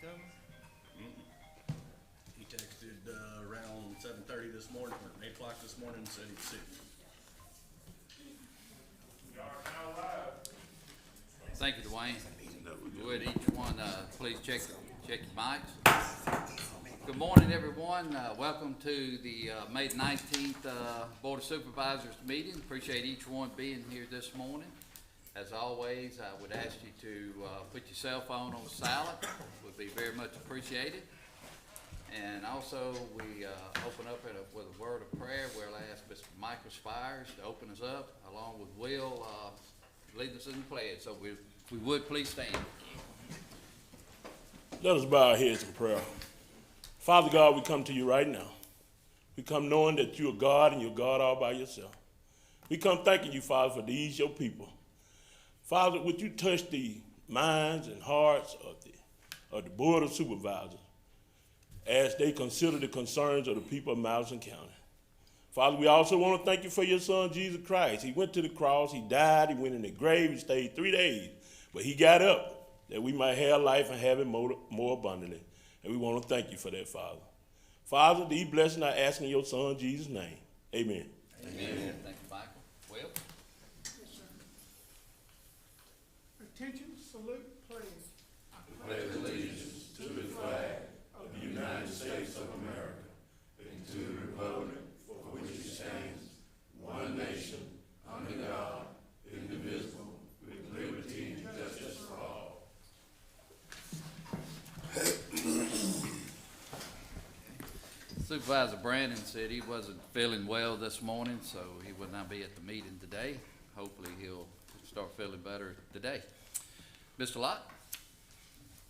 coming? He texted around 7:30 this morning, or 8 o'clock this morning, and said he's sick. Thank you, Dwayne. Would each one please check your mics? Good morning, everyone. Welcome to the May 19th Board of Supervisors meeting. Appreciate each one being here this morning. As always, I would ask you to put your cell phone on silent. Would be very much appreciated. And also, we open up with a word of prayer. We'll ask Mr. Michael Spires to open us up, along with Will leading us in the pledge. So we would please stand. Let us bow our heads in prayer. Father God, we come to you right now. We come knowing that you are God and you're God all by yourself. We come thanking you, Father, for these your people. Father, would you touch the minds and hearts of the Board of Supervisors as they consider the concerns of the people of Madison County. Father, we also want to thank you for your son, Jesus Christ. He went to the cross, he died, he went in the grave, he stayed 3 days, but he got up that we might have life and have it more abundantly. And we want to thank you for that, Father. Father, these blessings I ask in your son, Jesus' name. Amen. Amen. Amen. Thank you, Michael. Will? Yes, sir. Attention, salute, please. Pledge allegiance to the flag of the United States of America and to the republic for which it stands, one nation, under God, indivisible, with liberty and justice for all. Supervisor Brandon said he wasn't feeling well this morning, so he would not be at the meeting today. Hopefully he'll start feeling better today. Mr. Lott?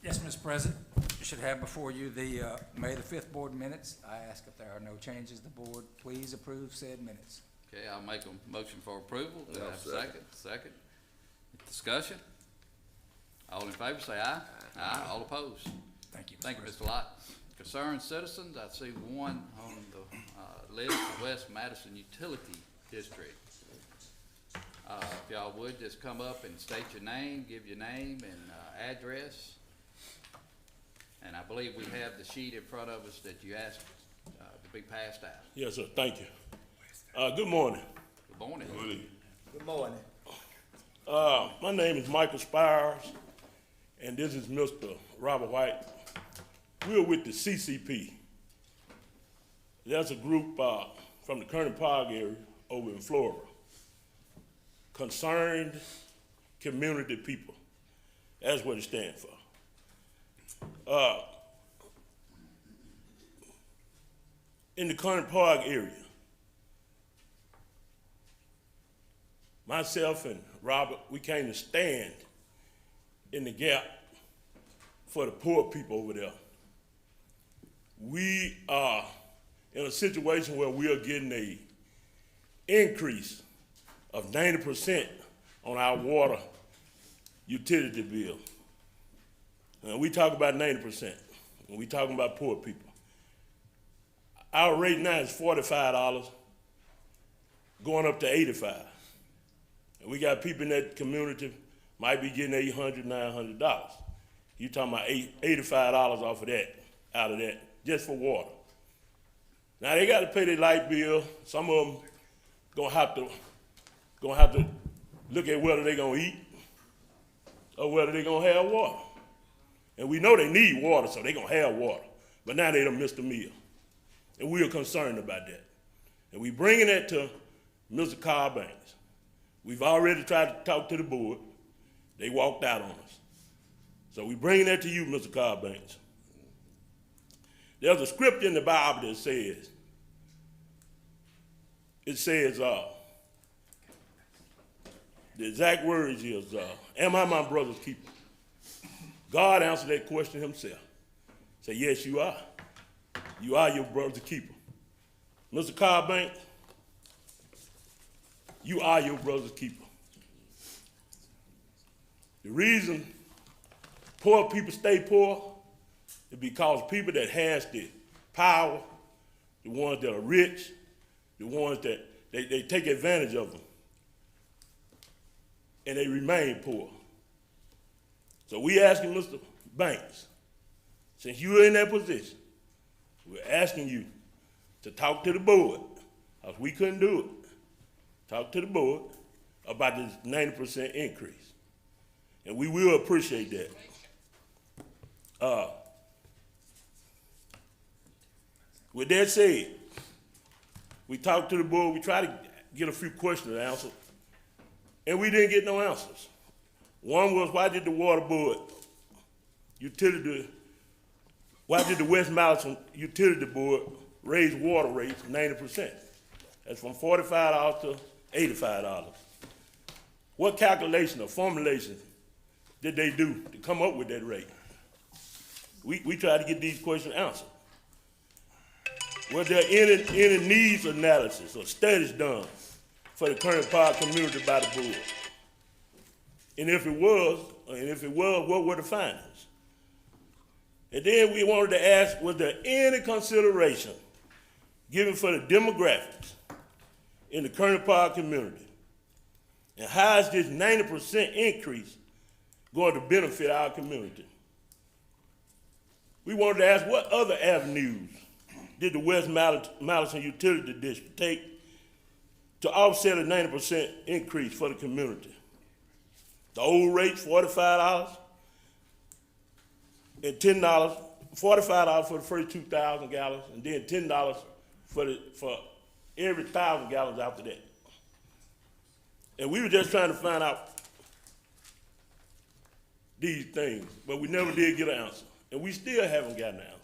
Yes, Mr. President, you should have before you the May the 5th board minutes. I ask if there are no changes, the board please approve said minutes. Okay, I'll make a motion for approval. Do I have a second? Second. Discussion? All in favor say aye. Aye. All opposed? Thank you, Mr. Thank you, President. Mr. Lott. Concerned citizens, I see one on the list, the West Madison Utility District. If y'all would just come up and state your name, give your name and address. And I believe we have the sheet in front of us that you asked to be passed out. Yes, sir. Thank you. Good morning. Good morning. Good morning. My name is Michael Spires, and this is Mr. Robert White. We're with the CCP. That's a group from the Kernan Park area over in Florida. Concerned community people. That's what it stands for. In the Kernan Park area, myself and Robert, we came to stand in the gap for the poor people over there. We are in a situation where we are getting an increase of 90% on our water utility bill. And we talk about 90%, and we talking about poor people. Our rate now is $45, going up to $85. And we got people in that community might be getting $800, $900. You talking about $85 off of that, out of that, just for water. Now they got to pay their light bill. Some of them gonna have to look at whether they gonna eat or whether they gonna have water. And we know they need water, so they gonna have water. But now they done missed a meal, and we are concerned about that. And we bringing that to Mr. Carl Banks. We've already tried to talk to the board. They walked out on us. So we bringing that to you, Mr. Carl Banks. There's a scripture in the Bible that says, the exact words is, am I my brother's keeper? God answered that question himself. Say, yes, you are. You are your brother's keeper. Mr. Carl Banks, you are your brother's keeper. The reason poor people stay poor is because people that has the power, the ones that are rich, the ones that they take advantage of them, and they remain poor. So we asking Mr. Banks since you're in that position, we're asking you to talk to the board, because we couldn't do it. Talk to the board about this 90% increase. And we will appreciate that. With that said, we talked to the board, we tried to get a few questions answered, and we didn't get no answers. One was, why did the water board why did the West Madison Utility Board raise water rates 90%? That's from $45 to $85. What calculation or formulation did they do to come up with that rate? We tried to get these questions answered. Was there any needs analysis or studies done for the Current Park community by the board? And if it was, what were the findings? And then we wanted to ask, was there any consideration given for the demographics in the Current Park community? And how is this 90% increase going to benefit our community? We wanted to ask, what other avenues did the West Madison Utility District take to offset a 90% increase for the community? The old rates, $45 and $10, $45 for the first 2,000 gallons, and then $10 for every 1,000 gallons after that. And we were just trying to find out these things, but we never did get an answer. And we still haven't gotten an answer.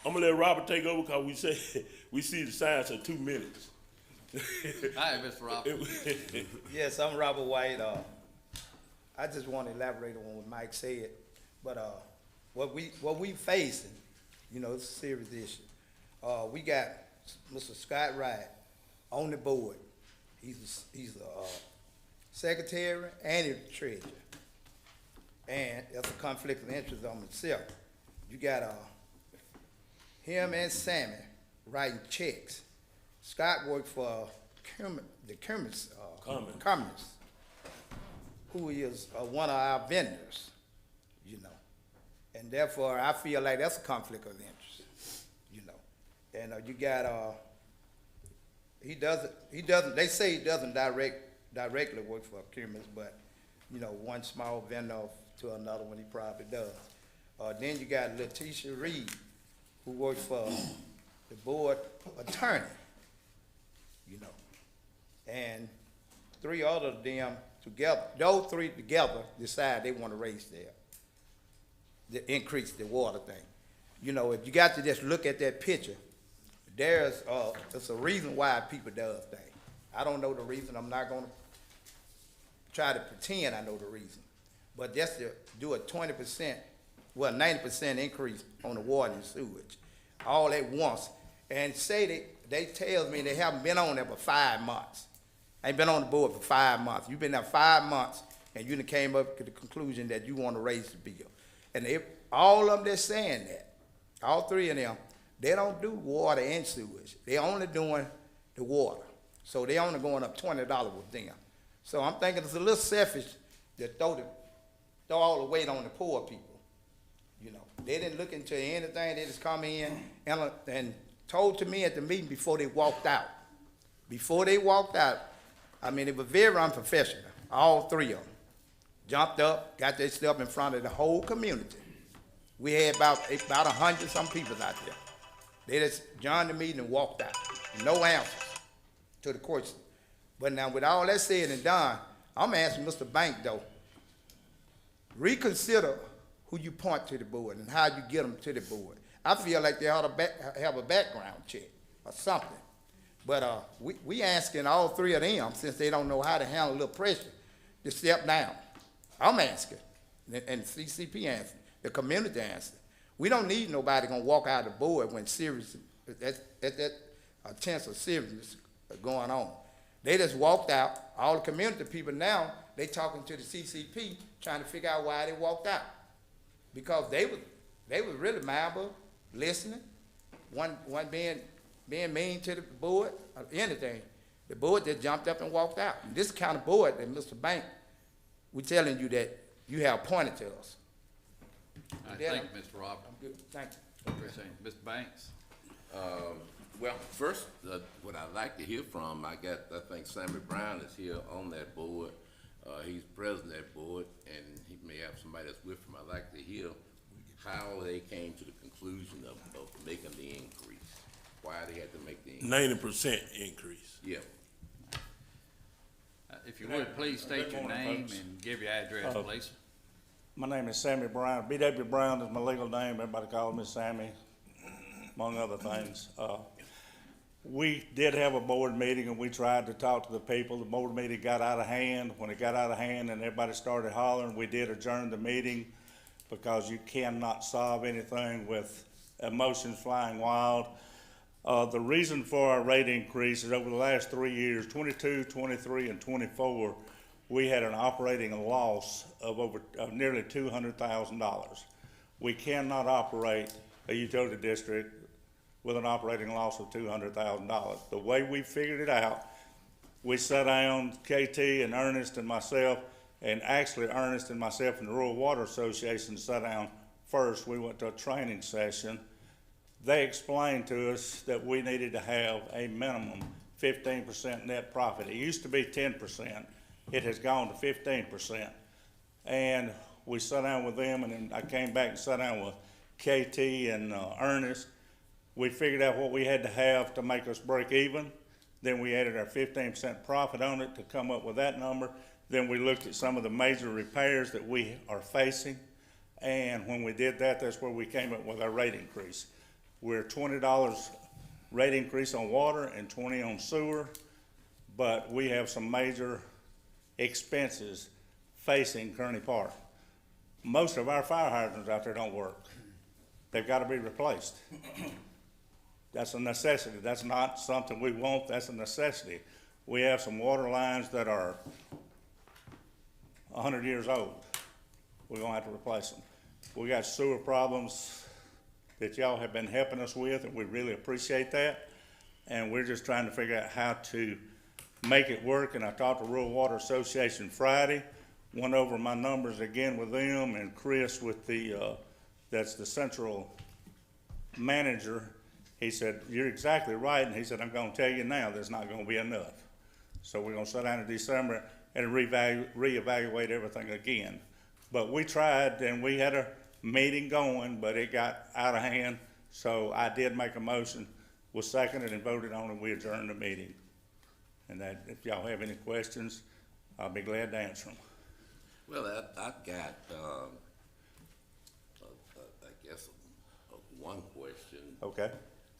I'm gonna let Robert take over because we see the signs at 2 minutes. Hi, Mr. Robert. Yes, I'm Robert White. I just want to elaborate on what Mike said, but what we facing, it's a serious issue. We got Mr. Scott Wright on the board. He's a secretary and he's the treasurer, and that's a conflict of interest on himself. You got him and Sammy writing checks. Scott worked for the Cummins, who is one of our vendors, and therefore I feel like that's a conflict of interest, And you got he doesn't. They say he doesn't directly work for Cummins, but one small vendor to another one he probably does. Then you got Letitia Reed, who works for the board attorney, and three other of them together, those three together decide they want to raise increase the water thing. If you got to just look at that picture, there's a reason why people does things. I don't know the reason. I'm not gonna try to pretend I know the reason. But just to do a 20%, 90% increase on the water and sewage, all at once, and say they tell me they haven't been on there for 5 months. Ain't been on the board for 5 months. You've been there 5 months, and you done came up to the conclusion that you want to raise the bill. And all of them that's saying that, all three of them, they don't do water and sewage. They only doing the water. So they only going up $20 with them. So I'm thinking it's a little selfish to throw all the weight on the poor people. They didn't look into anything. They just come in and told to me at the meeting before they walked out. Before they walked out, it was very unprofessional. All three of them jumped up, got their stuff in front of the whole community. We had about 100 some people out there. They just joined the meeting and walked out. No answers to the question. But now with all that said and done, I'm asking Mr. Bank though, reconsider who you point to the board and how you get them to the board. I feel like they ought to have a background check or something. But we asking all three of them, since they don't know how to handle a little pressure, to step down. I'm asking, and the CCP answering, the community answering. We don't need nobody gonna walk out of the board when serious, that a chance of seriousness going on. They just walked out. All the community people now, they talking to the CCP, trying to figure out why they walked out. Because they was really mindful, listening, one being mean to the board or anything. The board just jumped up and walked out. And this kind of board that Mr. Bank, we telling you that you have appointed to us. All right, Yeah. thank you, Mr. Robert. I'm good, thank you. Appreciate it. Mr. Banks? Well, first, what I'd like to hear from, I think Sammy Brown is here on that board. He's president of that board, and he may have somebody that's with him. I'd like to hear how they came to the conclusion of making the increase, why they had to make the increase. 90% increase. Yeah. If you would, please state your morning, name folks. and give your address, please. My name is Sammy Brown. B.W. Brown is my legal name. Everybody calls me Sammy, among other things. We did have a board meeting and we tried to talk to the people. The board meeting got out of hand. When it got out of hand and everybody started hollering, we did adjourn the meeting because you cannot solve anything with emotions flying wild. The reason for our rate increase is over the last 3 years, 22, 23, and 24, we had an operating loss of nearly $200,000. We cannot operate a utility district with an operating loss of $200,000. The way we figured it out, we sat down, KT and Ernest and myself, and actually Ernest and myself and the Rural Water Association sat down first. We went to a training session. They explained to us that we needed to have a minimum 15% net profit. It used to be 10%. It has gone to 15%. And we sat down with them, and then I came back and sat down with KT and Ernest. We figured out what we had to have to make us break even. Then we added our 15% profit on it to come up with that number. Then we looked at some of the major repairs that we are facing. And when we did that, that's where we came up with our rate increase. We're $20 rate increase on water and $20 on sewer, but we have some major expenses facing Kearney Park. Most of our fire hydrants out there don't work. They've got to be replaced. That's a necessity. That's not something we want. That's a necessity. We have some water lines that are 100 years old. We're gonna have to replace them. We got sewer problems that y'all have been helping us with, and we really appreciate that. And we're just trying to figure out how to make it work. And I talked to Rural Water Association Friday, went over my numbers again with them, and Chris with that's the central manager. He said, you're exactly right, and he said, I'm gonna tell you now, there's not gonna be enough. So we're gonna sit down in December and reevaluate everything again. But we tried, and we had a meeting going, but it got out of hand, so I did make a motion, was seconded and voted on, and we adjourned the meeting. And that, if y'all have any questions, I'll be glad to answer them. Well, I've got, I guess, one question. Okay,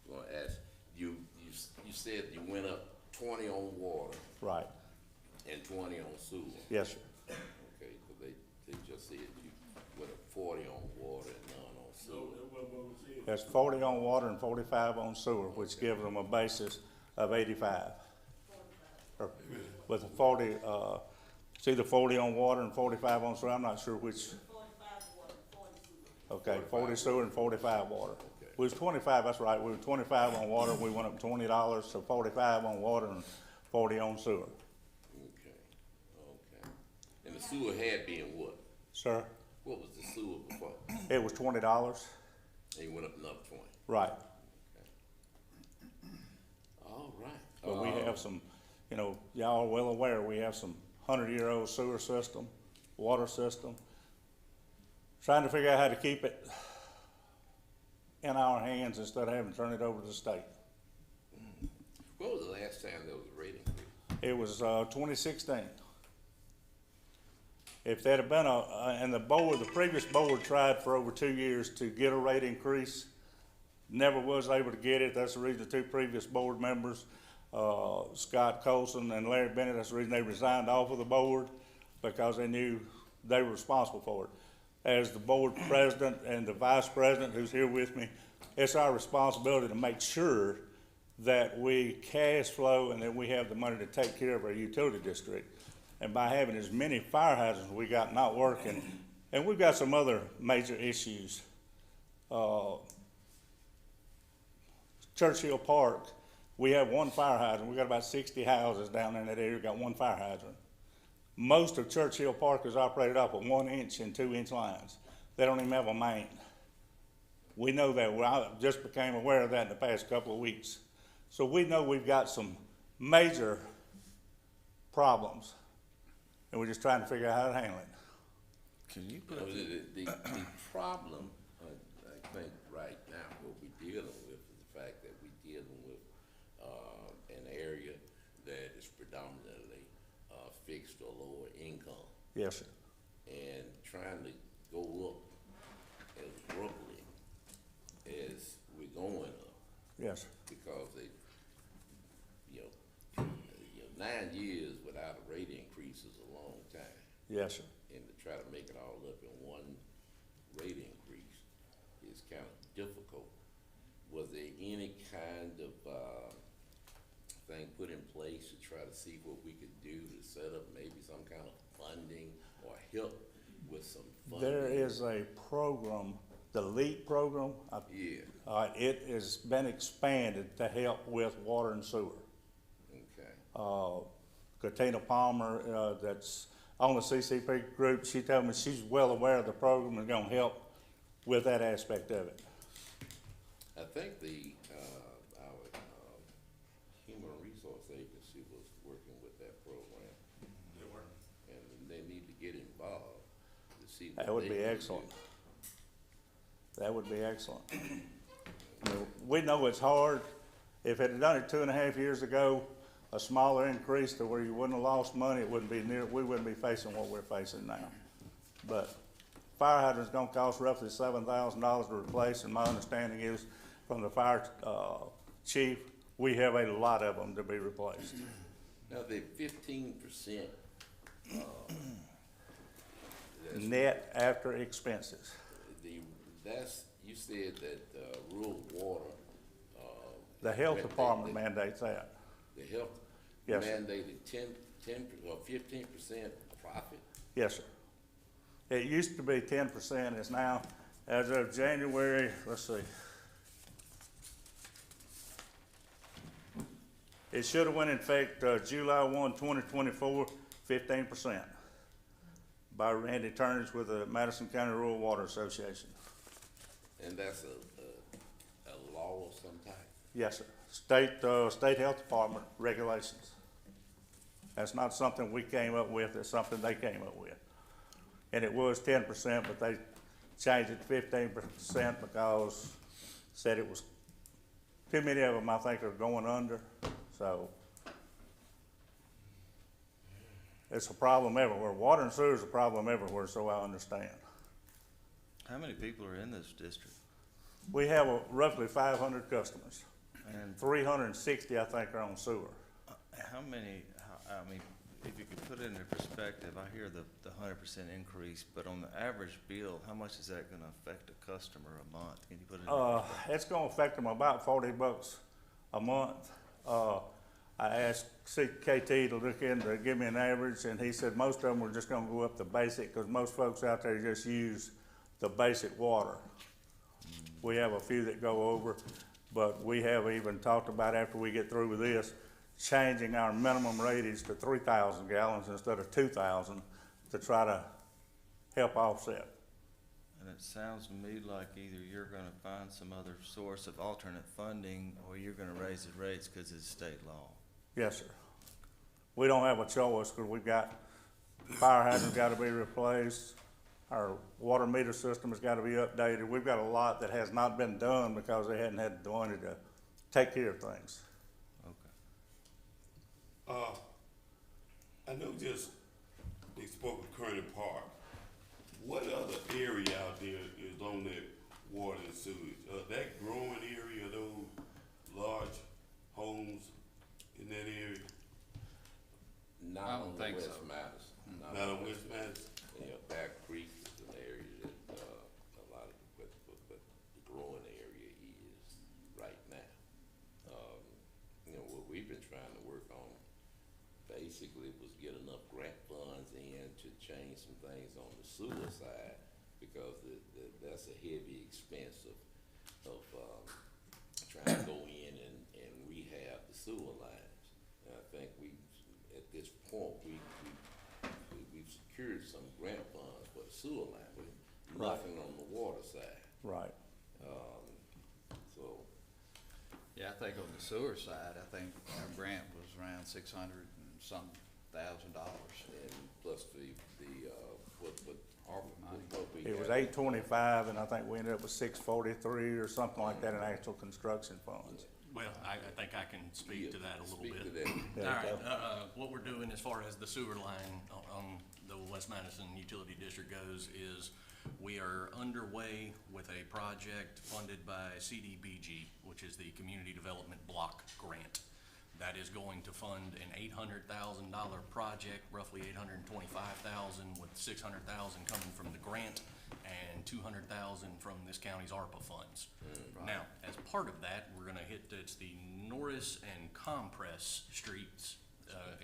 I'm gonna ask, you said you went up 20 on water right, and 20 on sewer. yes, sir. Okay, but they just said you went up 40 on water and none on sewer. That's 40 on water and 45 on sewer, which gives them a basis of 85. Or with a 40, it's either 40 on water and 45 on sewer, I'm not sure which. 45 water, 40 sewer. Okay, 40 sewer and 45 water. We was 25, that's right, we were 25 on water, we went up $20, so 45 on water and 40 on sewer. Okay, okay. And the sewer had been what? Sir, What was the sewer before? it was $20, And you went up another 20. right. All right. But we have some, you know, y'all are well aware, we have some 100-year-old sewer system, water system. Trying to figure out how to keep it in our hands instead of having to turn it over to the state. When was the last time there was a rate increase? It was 2016. If there'd have been and the previous board tried for over 2 years to get a rate increase, never was able to get it. That's the reason the two previous board members, Scott Colson and Larry Bennett, that's the reason they resigned off of the board, because they knew they were responsible for it. As the board president and the vice president who's here with me, it's our responsibility to make sure that we cash flow and that we have the money to take care of our utility district. And by having as many fire hydrants we got not working, and we've got some other major issues. Churchill Park, we have one fire hydrant. We got about 60 houses down in that area, got one fire hydrant. Most of Churchill Park is operated off of 1-inch and 2-inch lines. They don't even have a main. We know that. Well, I just became aware of that in the past couple of weeks. So we know we've got some major problems, and we're just trying to figure out how to handle it. Can you put the problem, I think right now, what we're dealing with is the fact that we're dealing with, an area that is predominantly, fixed or lower income. Yes, sir. And trying to go up as abruptly as we're going up, Yes, sir. because they, you know, 9 years without a rate increase is a long time. Yes, sir. And to try to make it all up in one rate increase is kind of difficult. Was there any kind of, thing put in place to try to see what we could do to set up maybe some kind of funding or help with some funding? There is a program, the LEAP program. Yeah, It has been expanded to help with water and sewer. okay. Katina Palmer, that's on the CCP group, she told me she's well aware of the program and gonna help with that aspect of it. I think our Human Resource Agency was working with that program. They were. And they need to get involved to see what That would they be can do. excellent. That would be excellent. I mean, we know it's hard. If it had done it 2.5 years ago, a smaller increase to where you wouldn't have lost money, it wouldn't be near, we wouldn't be facing what we're facing now. But fire hydrant's gonna cost roughly $7,000 to replace, and my understanding is from the fire, chief, we have a lot of them to be replaced. Now, the 15%, Net after expenses. you said that, rural water, The health They- department they- mandates that. the health Yes, sir. mandated 10 or 15% profit? Yes, sir. It used to be 10%, it's now, as of January, let's see. It should have went in effect, July 1, 2024, 15%. By Randy Turnage with the Madison County Rural Water Association. And that's a law of some type? Yes, sir. State Health Department regulations. That's not something we came up with, it's something they came up with. And it was 10%, but they changed it to 15% because said it was, too many of them, I think, are going under, so. It's a problem everywhere. Water and sewer is a problem everywhere, so I understand. How many people are in this district? We have roughly 500 customers. And 360, I think, are on sewer. how many, I mean, if you could put it into perspective, I hear the 100% increase, but on the average bill, how much is that gonna affect a customer a month? Can you put it in? It's gonna affect them about $40 a month. I asked CKT to look in to give me an average, and he said most of them were just gonna go up to basic, cause most folks out there just use the basic water. We have a few that go over, but we have even talked about after we get through with this, changing our minimum rateage to 3,000 gallons instead of 2,000 to try to help offset. And it sounds to me like either you're gonna find some other source of alternate funding, or you're gonna raise the rates because it's state law. Yes, sir. We don't have a choice, because we've got, fire hydrants gotta be replaced, our water meter system has gotta be updated. We've got a lot that has not been done because they hadn't had the money to take care of things. Okay. I know just, they spoke of Kearney Park. What other area out there is on that water and sewage? That growing area, those large homes in that area? I Not don't on the think West so. Madison. Not on West Madison? Yeah, Back Creek is an area that, a lot of, but the growing area is right now. What we've been trying to work on basically was get enough grant funds in to change some things on the sewer side, because that's a heavy expense of trying to go in and rehab the sewer lines. And I think at this point, we've secured some grant funds for the sewer line. We're Right. nothing on the water side. Right. So, Yeah, I think on the sewer side, I think our grant was around $600 and some $1,000. and plus what we It was got. 825, and I think we ended up with 643 or something like that in actual construction funds. Well, I think I can speak to that a little Speak to bit. that. All right, what we're doing as far as the sewer line on the West Madison Utility District goes is we are underway with a project funded by CDBG, which is the Community Development Block Grant. That is going to fund an $800,000 project, roughly $825,000, with $600,000 coming from the grant and $200,000 from this county's ARPA funds. Now, as part of that, we're gonna hit, it's the Norris and Compress Streets,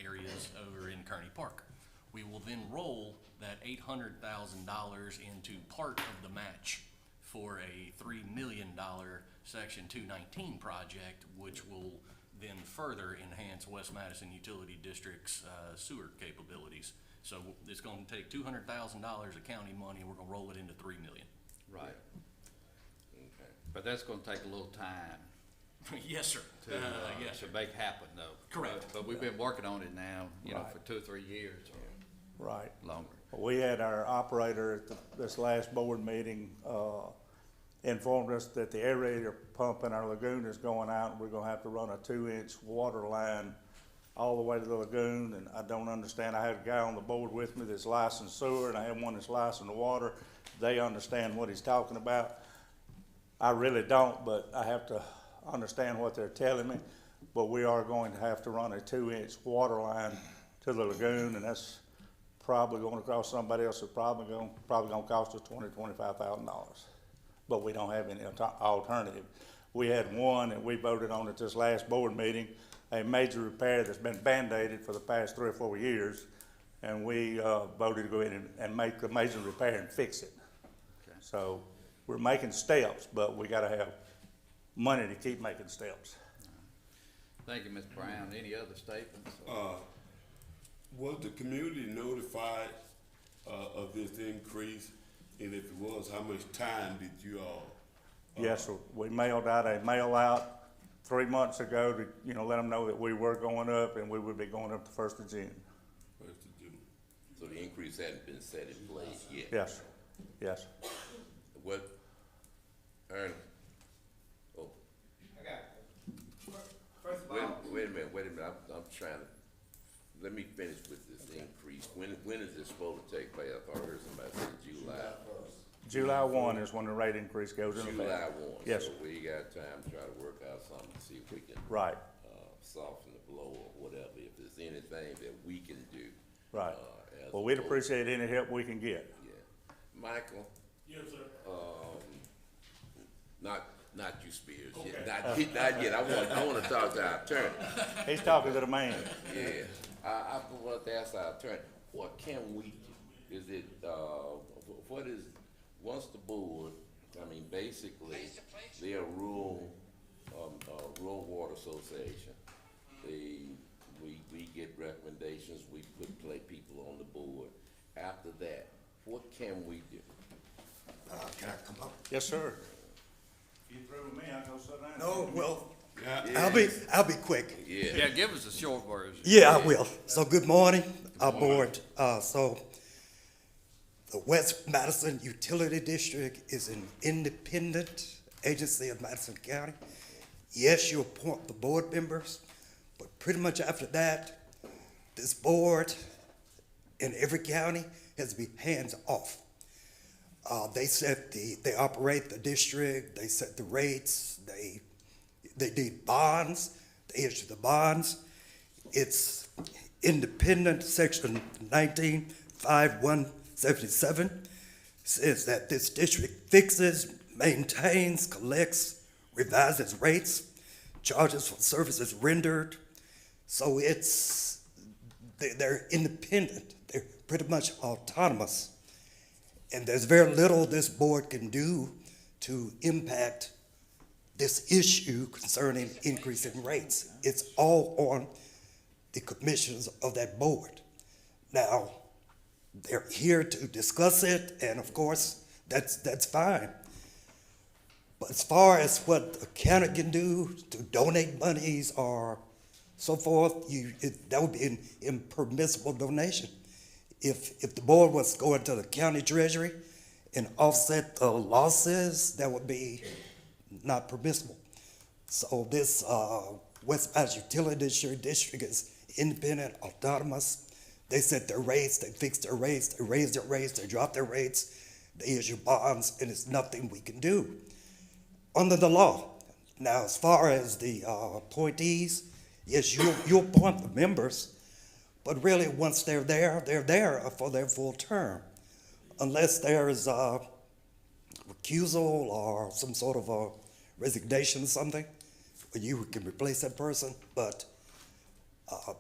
areas over in Kearney Park. We will then roll that $800,000 into part of the match for a $3 million Section 219 project, which will then further enhance West Madison Utility District's sewer capabilities. So it's gonna take $200,000 of county money, and we're gonna roll it into $3 million. Right. Okay. But that's gonna take a little time Yes, sir. Yes, sir. to make happen though. Correct. But we've been working on it now, you know, Right. for 2 or 3 years or Right. longer. We had our operator at this last board meeting, informed us that the aerator pump in our lagoon is going out, and we're gonna have to run a 2-inch water line all the way to the lagoon, and I don't understand. I had a guy on the board with me that's licensed sewer, and I had one that's licensed water. They understand what he's talking about. I really don't, but I have to understand what they're telling me. But we are going to have to run a 2-inch water line to the lagoon, and that's probably gonna cost somebody else, it's probably gonna cost us $25,000. But we don't have any alternative. We had one, and we voted on at this last board meeting, a major repair that's been Band-Aided for the past 3 or 4 years, and we voted to go in and make the major repair and fix it. Okay. So we're making steps, but we gotta have money to keep making steps. Thank you, Ms. Brown. Any other statements? Was the community notified, of this increase? And if it was, how much time did you all? Yes, sir. We mailed out a mail out 3 months ago to, let them know that we were going up, and we would be going up the 1st of June. First of June? So the increase hadn't been set in place yet? Yes, sir. Yes. What, Ernest? Oh, I got it. First of all, wait a minute, I'm trying to, let me finish with this increase. When is this supposed to take place? I thought I heard somebody say July. July 1 is when the rate increase goes into effect. July 1. Yes, So sir. we got time to try to work out something to see if we can. Right. Soften the blow or whatever, if there's anything that we can do. Right. As Well, we'd opposed- appreciate any help we can get. Yeah. Michael? Yes, sir. Not you, Spears, yet. Not yet. I wanna talk to our attorney. He's talking to the man. Yeah, I want to ask our attorney, what can we do? Is it, what is, once the board, basically, they're a rural water association. We get recommendations, we put people on the board. After that, what can we do? Can I come up? Yes, sir. If you through with me, I'll go sit down. No, well, Yeah. I'll be quick. Yeah, Yeah, give us a short version. Yeah, I will. So good morning, our board. So the West Madison Utility District is an independent agency of Madison County. Yes, you appoint the board members, but pretty much after that, this board in every county has to be hands off. They operate the district, they set the rates, they need bonds, they issue the bonds. It's independent, section 195177 says that this district fixes, maintains, collects, revises rates, charges for services rendered. So they're independent, they're pretty much autonomous. And there's very little this board can do to impact this issue concerning increase in rates. It's all on the commissioners of that board. Now, they're here to discuss it, and of course, that's fine. But as far as what the county can do to donate monies or so forth, that would be an impermissible donation. If the board was going to the county treasury and offset the losses, that would be not permissible. So this West Madison Utility District is independent, autonomous. They set their rates, they fix their rates, they raise their rates, they drop their rates, they issue bonds, and it's nothing we can do under the law. Now, as far as the appointees, yes, you'll appoint the members, but really, once they're there for their full term, unless there is a recusal or some sort of a resignation or something, you can replace that person. But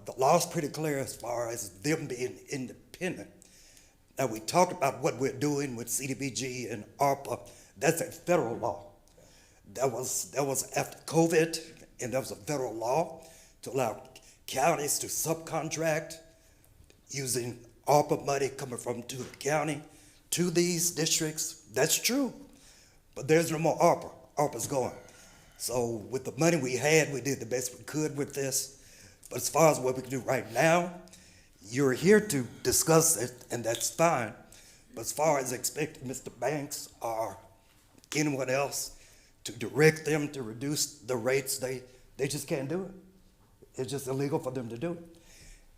the law's pretty clear as far as them being independent. Now, we talked about what we're doing with CDBG and ARPA. That's a federal law. That was after COVID, and that was a federal law to allow counties to subcontract using ARPA money coming from to the county to these districts. That's true, but there's no more ARPA. ARPA's gone. So with the money we had, we did the best we could with this. But as far as what we can do right now, you're here to discuss it, and that's fine. But as far as expecting Mr. Banks or anyone else to direct them to reduce the rates, they just can't do it. It's just illegal for them to do it.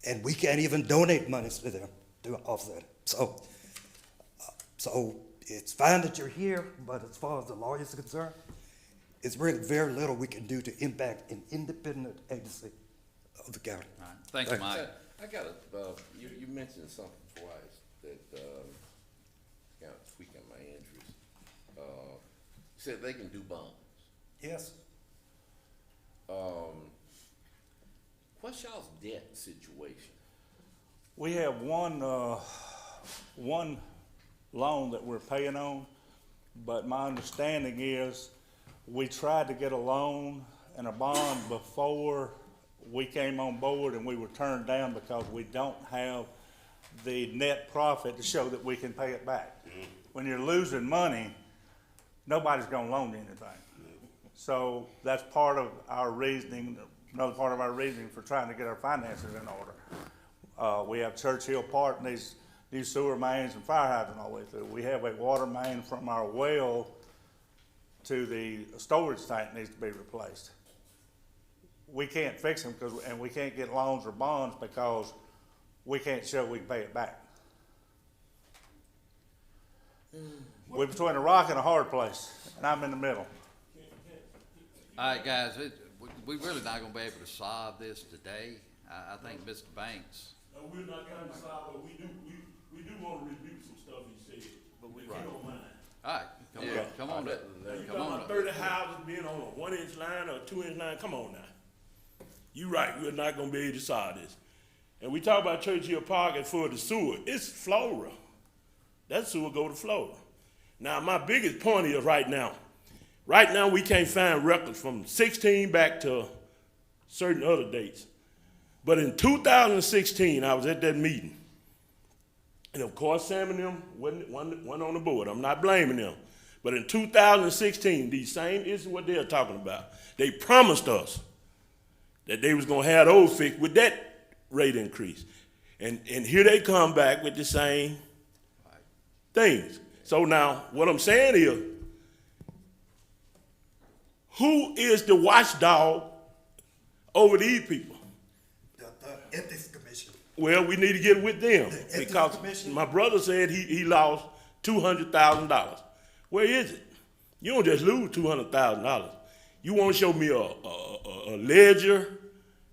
And we can't even donate monies to them to offset it. So it's fine that you're here, but as far as the law is concerned, it's really very little we can do to impact an independent agency of the county. All right. Thank you, Mike. I got you mentioned something twice that, kind of tweaking my interest. You said they can do bonds. Yes. What's y'all's debt situation? We have one loan that we're paying on, but my understanding is we tried to get a loan and a bond before we came on board, and we were turned down because we don't have the net profit to show that we can pay it back. Mm-hmm. When you're losing money, nobody's gonna loan you anything. So that's part of our reasoning, another part of our reasoning for trying to get our finances in order. We have Churchill Park and these new sewer mains and fire hydrants all the way through. We have a water main from our well to the storage tank needs to be replaced. We can't fix them and we can't get loans or bonds because we can't show we can pay it back. We're between a rock and a hard place, and I'm in the middle. All right, guys, we really not gonna be able to solve this today. I think Mr. Banks, No, we're not trying to solve, but we do want to review some stuff he said, but we don't mind. all right, come on up. You Come talking on about up. 30 houses being on a 1-inch line or a 2-inch line, come on now. You right, we're not gonna be able to solve this. And we talk about Churchill Park and for the sewer, it's Flora. That sewer go to Flora. Now, my biggest point is right now we can't find records from 16 back to certain other dates. But in 2016, I was at that meeting. And of course, Sam and them wasn't on the board. I'm not blaming them. But in 2016, these same issues what they're talking about, they promised us that they was gonna have those fixed with that rate increase. And here they come back with the same things. So now, what I'm saying is, who is the watchdog over these people? The Ethics Commission. Well, we need to get with them The Ethics because Commission? my brother said he lost $200,000. Where is it? You don't just lose $200,000. You want to show me a ledger,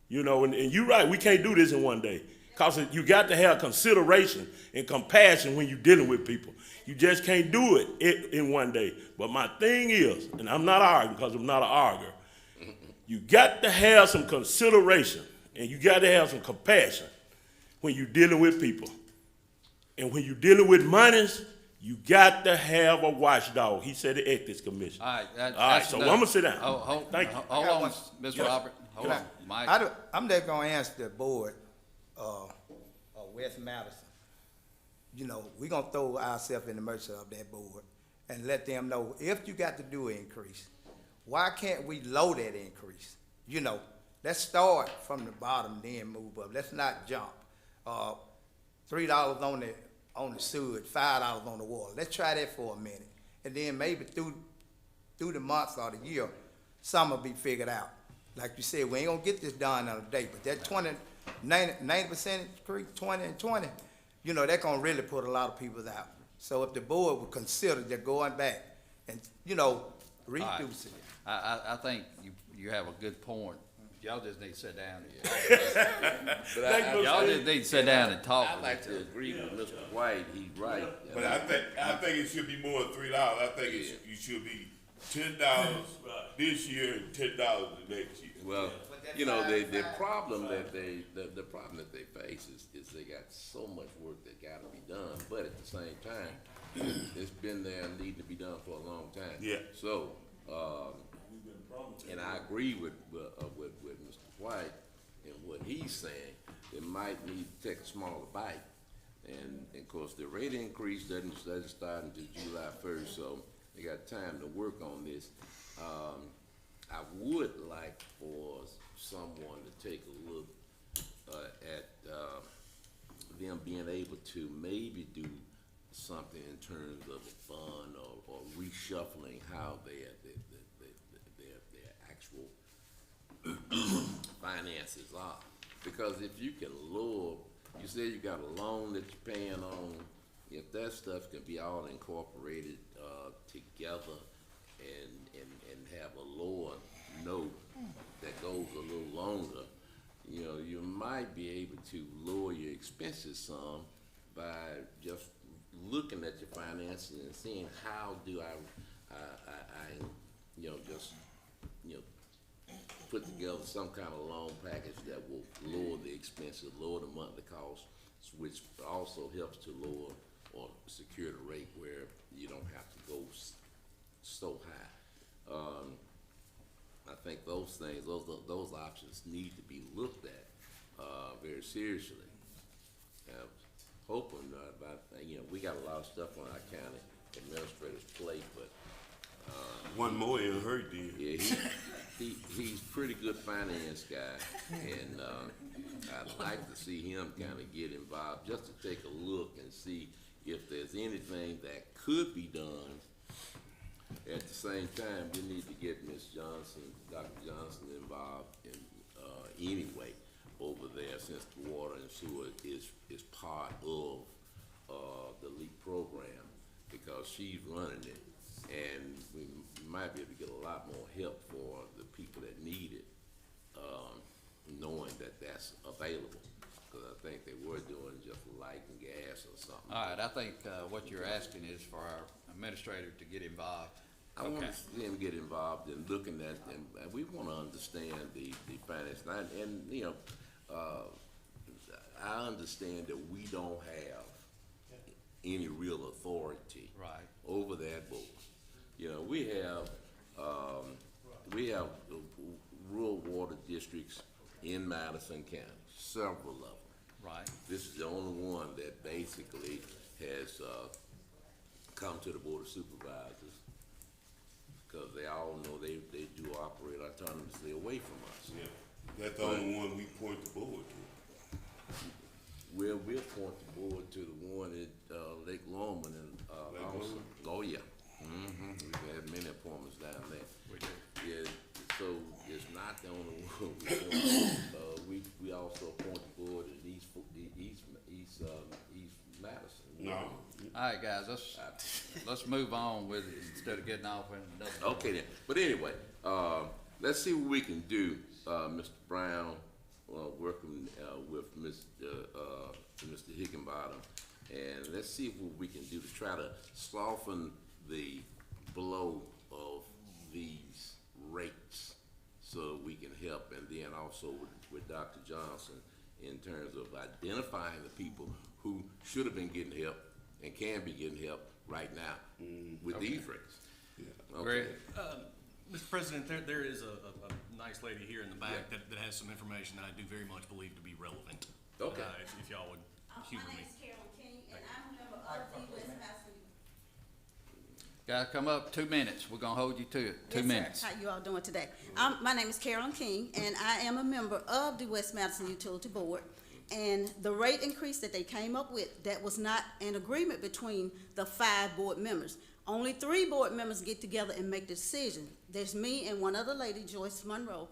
you know, and you're right, we can't do this in one day. Because you got to have consideration and compassion when you're dealing with people. You just can't do it in one day. But my thing is, and I'm not arguing because I'm not an arguer, you got to have some consideration and you got to have some compassion when you're dealing with people. And when you're dealing with monies, you got to have a watchdog. He said the Ethics Commission. All right, All right, so I'm gonna sit down. Thank you. Hold on, Mr. Robert, hold on, Mike. I'm just gonna ask the board, West Madison. You know, we gonna throw ourselves in the mercy of that board. and let them know, if you got to do an increase, why can't we lower that increase? You know, let's start from the bottom, then move up. Let's not jump. $3 on the sewage, $5 on the water. Let's try that for a minute. And then maybe through the months or the year, some will be figured out. Like you said, we ain't gonna get this done in a day, but that 90% increase, 20 and 20, you know, that's gonna really put a lot of people out. So if the board would consider that going back and, you know, reducing it. I think you have a good point. Y'all just need to sit down here. Y'all just need to sit down and talk. I'd like to agree with Mr. White, he's right. But I think it should be more than $3. I think you should be $10 this year and $10 the next year. Well, you know, the problem that they face is they got so much work that gotta be done, but at the same time, it's been there and needing to be done for a long time. Yeah. So, and I agree with Mr. White and what he's saying. They might need to take a smaller bite. And of course, the rate increase doesn't start until July 1st, so they got time to work on this. I would like for someone to take a look at them being able to maybe do something in terms of a fund or reshuffling how their actual finances are. Because if you can lower, you say you got a loan that you're paying on, if that stuff can be all incorporated together and have a lower note that goes a little longer, you know, you might be able to lower your expenses some by just looking at your finances and seeing how do I you know, just, you know, put together some kind of loan package that will lower the expenses, lower the monthly costs, which also helps to lower or secure the rate where you don't have to go so high. I think those things, those options need to be looked at very seriously. Hoping about, you know, we got a lot of stuff on our county administrator's plate, but One more ain't hurt, then. yeah, he's pretty good finance guy, and I'd like to see him kind of get involved just to take a look and see if there's anything that could be done. At the same time, we need to get Ms. Johnson, Dr. Johnson involved in anyway over there, since the water and sewer is part of the LEAP program, because she's running it, and we might be able to get a lot more help for the people that need it, knowing that that's available. Because I think they were doing just light and gas or something. All right, I think what you're asking is for our administrator to get involved. I want to see him get involved in looking at, and we want to understand the finance. And you know, I understand that we don't have any real authority Right. over that board. You know, we have rural water districts in Madison County, several of them. Right. This is the only one that basically has come to the Board of Supervisors, because they all know they do operate autonomously away from us. Yeah, that's the only one we point the board to. We'll point the board to the one at Lake Longman and Lake also. Longman? Oh, yeah. We've had many appointments down there. We do. Yeah, so it's not the only one we point. We also appoint the board at East Madison. No. All right, guys, let's move on with it instead of getting off in another. Okay then, but anyway, let's see what we can do, Mr. Brown, working with Mr. Higginbottom, and let's see what we can do to try to soften the blow of these rates so that we can help, and then also with Dr. Johnson in terms of identifying the people who should have been getting help and can be getting help right now with these rates. Great. Mr. President, there is a nice lady here in the back that has some information that I do very much believe to be relevant. Okay. If y'all would humor My me. name's Carolyn King, and I'm a member of the West Madison Gotta come up 2 minutes. We're gonna hold you to it. 2 Yes, sir. minutes. How you all doing today? My name is Carolyn King, and I am a member of the West Madison Utility Board. And the rate increase that they came up with, that was not an agreement between the 5 board members. Only 3 board members get together and make the decision. There's me and one other lady, Joyce Monroe,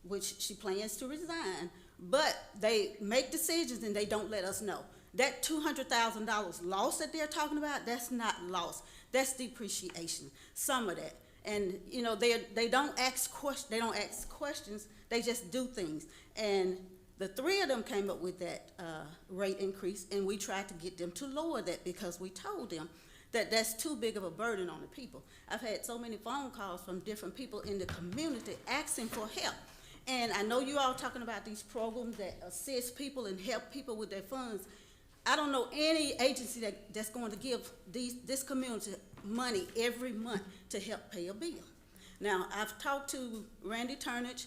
which she plans to resign, but they make decisions and they don't let us know. That $200,000 loss that they're talking about, that's not loss, that's depreciation, some of that. And, you know, they don't ask questions, they just do things. And the 3 of them came up with that, rate increase, and we tried to get them to lower that because we told them that that's too big of a burden on the people. I've had so many phone calls from different people in the community asking for help. And I know you all talking about these programs that assist people and help people with their funds. I don't know any agency that's going to give this community money every month to help pay a bill. Now, I've talked to Randy Turnage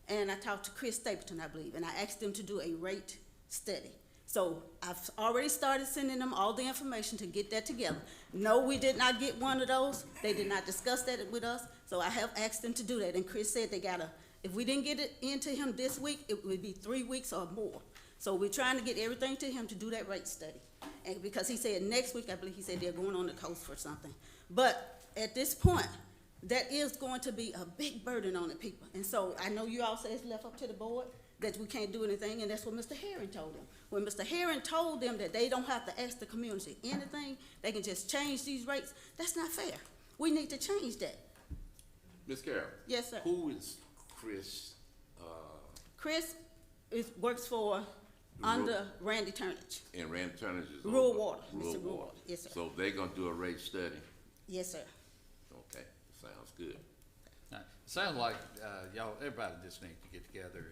and I talked to Chris Stapleton, I believe, and I asked them to do a rate study. So I've already started sending them all the information to get that together. No, we did not get one of those. They did not discuss that with us. So I have asked them to do that. And Chris said if we didn't get it into him this week, it would be 3 weeks or more. So we're trying to get everything to him to do that rate study. And because he said next week, I believe he said they're going on the coast for something. But at this point, that is going to be a big burden on the people. And so I know you all say it's left up to the board, that we can't do anything, and that's what Mr. Herring told them. When Mr. Herring told them that they don't have to ask the community anything, they can just change these rates, that's not fair. We need to change that. Ms. Carroll? Yes, sir. Who is Chris? Chris works for, under Randy Turnage. And Randy Turner is Rural over- Water, Rural Mr. Rural Water. Water. Yes, sir. So they're gonna do a rate study? Yes, sir. Okay, sounds good. Sounds like, y'all, everybody just needs to get together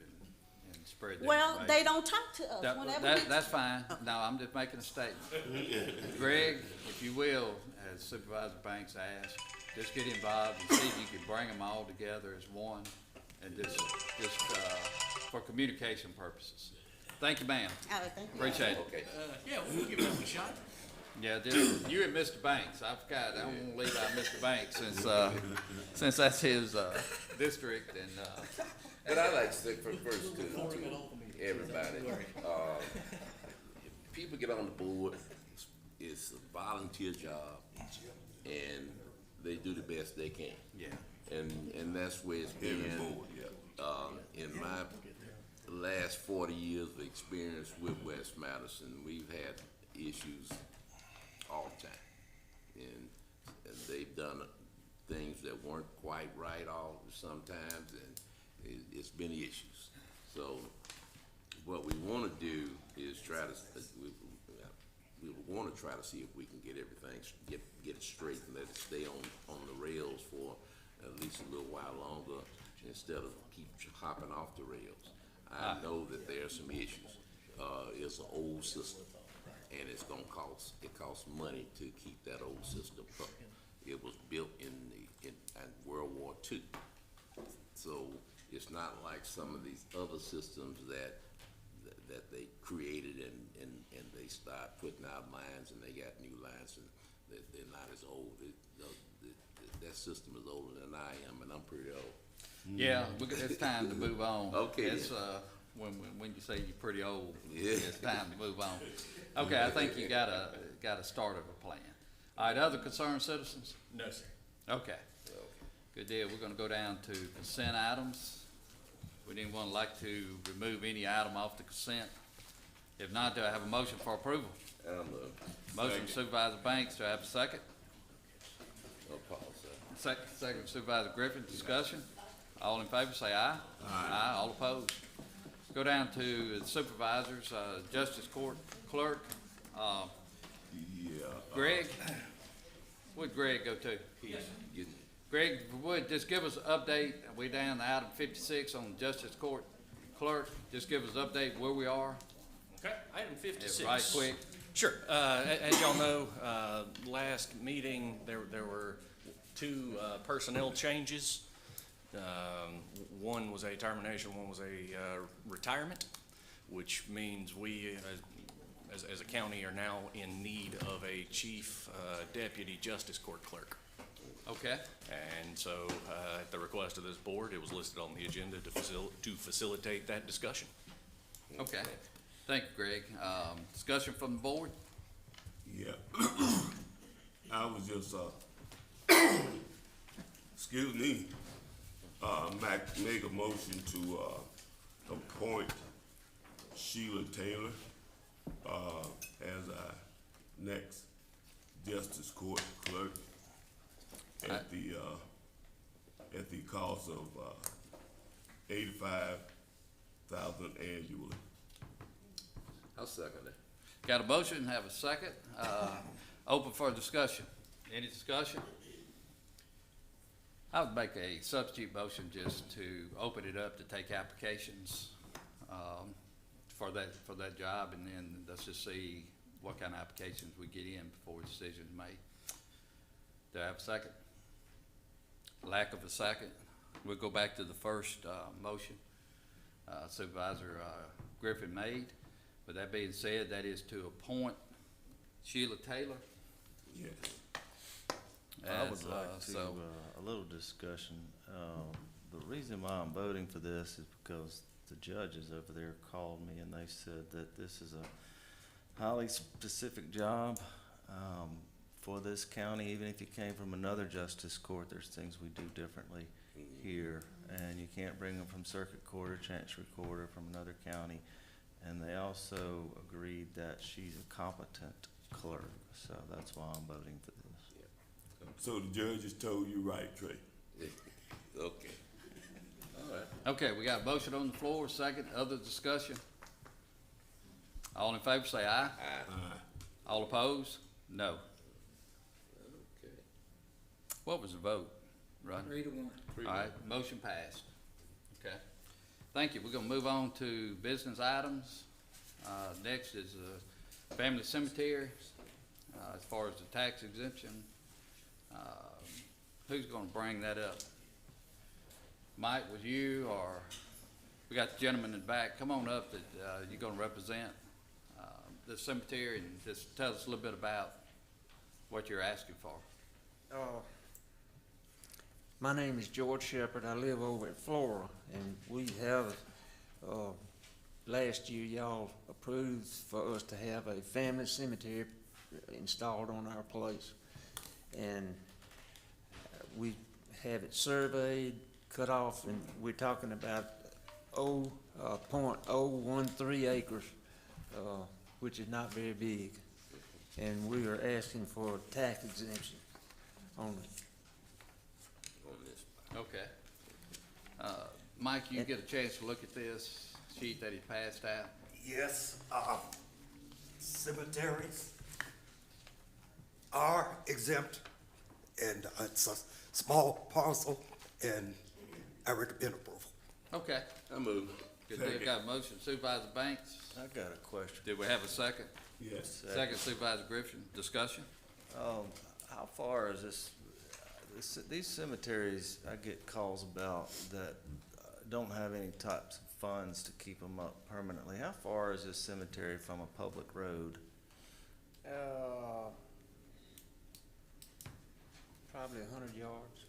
and spread their Well, information. they don't talk to us whenever we. That's fine. No, I'm just making a statement. Greg, if you will, as Supervisor Banks asked, just get involved and see if you can bring them all together as one and just for communication purposes. Thank you, ma'am. All right, thank you. Appreciate it. Okay. Yeah, we'll give that a shot. Yeah, just you and Mr. Banks. I forgot. I don't want to leave out Mr. Banks since that's his district and. And I'd like to say first to everybody, people get on the board, it's a volunteer job, and they do the best they can. Yeah. And that's where it's been, in my last 40 years of experience with West Madison, we've had issues all the time. And they've done things that weren't quite right sometimes, and it's been issues. So what we want to do is we want to try to see if we can get everything, get it straight and let it stay on the rails for at least a little while longer instead of keep hopping off the rails. I know that there are some issues. It's an old system, and it costs money to keep that old system up. It was built in World War II. So it's not like some of these other systems that they created and they start putting out lines and they got new lines and they're not as old. That system is older than I am, and I'm pretty old. Yeah, it's time to move on. Okay, It's, when you say you're pretty old, Yeah. it's time to move on. Okay, I think you got a start of a plan. All right, other concerned citizens? No, sir. Okay. Good deal. We're gonna go down to consent items. Would anyone like to remove any item off the consent? If not, do I have a motion for approval? Motion Supervisor Banks, do I have a second? Second Supervisor Griffin, discussion. All in favor, say aye. Aye. All opposed. Go down to the supervisors, Justice Court Clerk. Greg, where'd Greg go to? Greg, would just give us an update. We down to item 56 on Justice Court Clerk. Just give us an update where we are. Okay, item 56. Right quick. Sure. As y'all know, last meeting, there were 2 personnel changes. One was a termination, one was a retirement, which means we, as a county, are now in need of a chief deputy justice court clerk. Okay, And so, at the request of this board, it was listed on the agenda to facilitate that discussion. okay. Thank you, Greg. Discussion from the board? Yeah. I was just, excuse me, make a motion to, appoint Sheila Taylor, as our next Justice Court clerk at the cost of, $85,000 annually. I'll second it. Got a motion, have a second. Open for discussion. Any discussion? I would make a substitute motion just to open it up to take applications, for that job, and then let's just see what kind of applications we get in before a decision is made. Do I have a second? Lack of a second. We'll go back to the first, motion, Supervisor, Griffin made. With that being said, that is to appoint Sheila Taylor. Yes. I would as, like to, so, a little discussion. The reason why I'm voting for this is because the judges over there called me and they said that this is a highly specific job, for this county. Even if you came from another justice court, there's things we do differently here. And you can't bring them from circuit court or chancery court or from another county. And they also agreed that she's a competent clerk, so that's why I'm voting for this. So the judges told you right, Trey? Okay. All right. okay, we got a motion on the floor, second, other discussion. All in favor say aye. All opposed? No. Okay. What was the vote, Rodney? 3-1. All right, motion passed. Okay. Thank you. We're gonna move on to business items. Next is family cemetery, as far as the tax exemption. Who's gonna bring that up? Mike, was you, or, we got the gentleman in the back. Come on up that, you're gonna represent, the cemetery, and just tell us a little bit about what you're asking for. My name is George Shepherd. I live over at Flora, and we have, last year y'all approved for us to have a family cemetery installed on our place. And we have it surveyed, cut off, and we're talking about 0.013 acres, which is not very big. And we are asking for tax exemption on it. On this. Okay. Mike, you get a chance to look at this sheet that he passed out? Yes, cemeteries are exempt, and it's a small parcel, and I recommend approval. Okay, I move. good deal. Got a motion. Supervisor Banks, I got a question. did we have a second? Yes. Second, Supervisor Griffin. Discussion? How far is these cemeteries I get calls about that don't have any types of funds to keep them up permanently? How far is this cemetery from a public road? Probably 100 yards.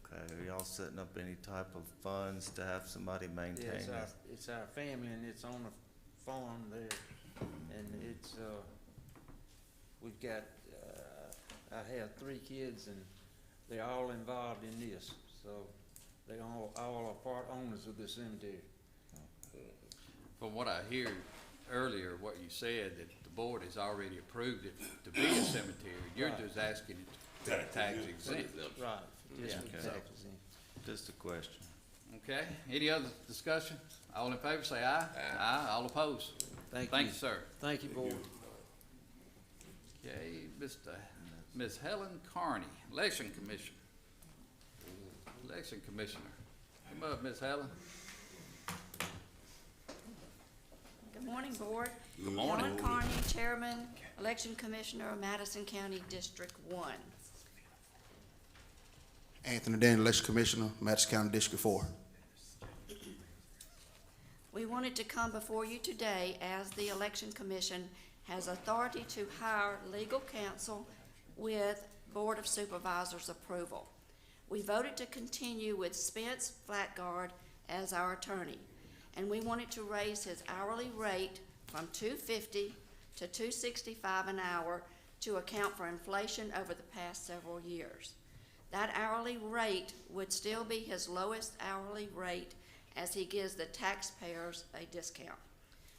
Okay, are y'all setting up any type of funds to have somebody maintain Yeah, it? it's our family, and it's on a farm there, and it's, we've got, I have 3 kids, and they're all involved in this, so they all are part owners of the cemetery. From what I hear earlier, what you said, that the board has already approved it to be a cemetery. You're Right. just asking it to be tax exempt. Right, just Yeah. for Okay. tax exemption. Just a question. Okay, any other discussion? All in favor say aye. Aye. All opposed? Thank Thank you. you, sir. Thank you, board. Okay, Ms. Helen Carney, Election Commissioner. Election Commissioner. Come up, Ms. Helen. Good morning, Board. Good morning. Helen Carney, Chairman, Election Commissioner, Madison County District 1. Anthony Daniel, Election Commissioner, Madison County District 4. We wanted to come before you today as the Election Commission has authority to hire legal counsel with Board of Supervisors' approval. We voted to continue with Spence Flatguard as our attorney, and we wanted to raise his hourly rate from $2.50 to $2.65 an hour to account for inflation over the past several years. That hourly rate would still be his lowest hourly rate, as he gives the taxpayers a discount.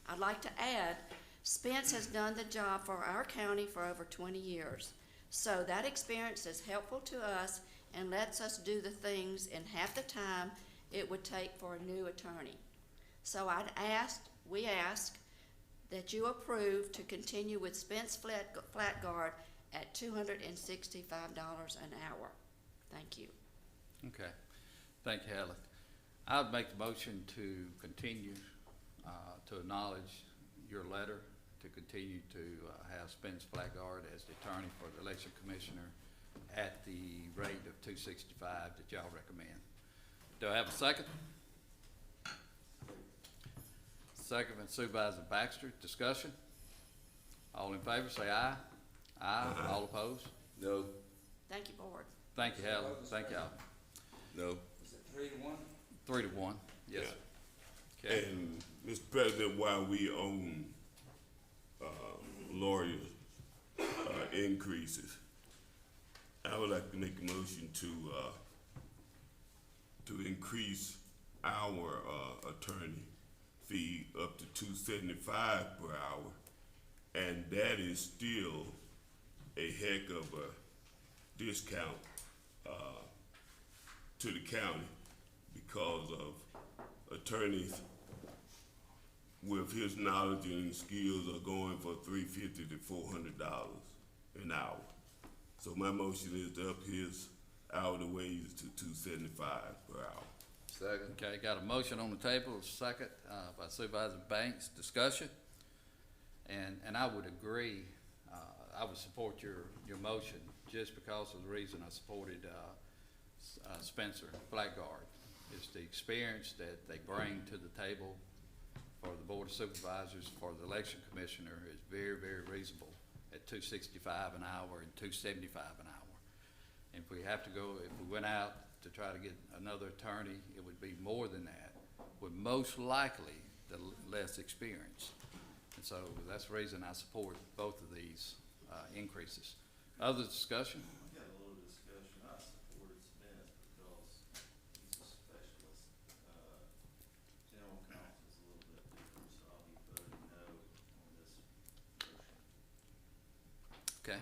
I'd like to add, Spence has done the job for our county for over 20 years. So that experience is helpful to us and lets us do the things in half the time it would take for a new attorney. So we ask that you approve to continue with Spence Flatguard at $265 an hour. Thank you. Okay, thank you, Helen. I would make the motion to continue, to acknowledge your letter, to continue to have Spence Flatguard as the attorney for the election commissioner at the rate of $2.65 that y'all recommend. Do I have a second? Second by Supervisor Baxter. Discussion? All in favor say aye. Aye. All opposed? No. Thank you, Board. Thank you, Helen. Thank y'all. No. Is it 3-1? 3-1, yes. Yeah. Okay. And, Mr. President, while we own, lawyers, increases, I would like to make a motion to increase our, attorney fee up to $2.75 per hour. And that is still a heck of a discount, to the county, because of attorneys with his knowledge and skills are going for $350 to $400 an hour. So my motion is to up his hourly wages to $2.75 per hour. Second. Okay, got a motion on the table, a second, by Supervisor Banks. Discussion? And I would agree, I would support your motion just because of the reason I supported, Spencer Blackguard. It's the experience that they bring to the table for the Board of Supervisors, for the election commissioner is very, very reasonable at $2.65 an hour and $2.75 an hour. And if we have to go, if we went out to try to get another attorney, it would be more than that, with most likely the less experience. And so that's the reason I support both of these increases. Other discussion? We got a little discussion. I supported Spence because he's a specialist. General counsel is a little bit different, so I'll be voting no on this motion. Okay.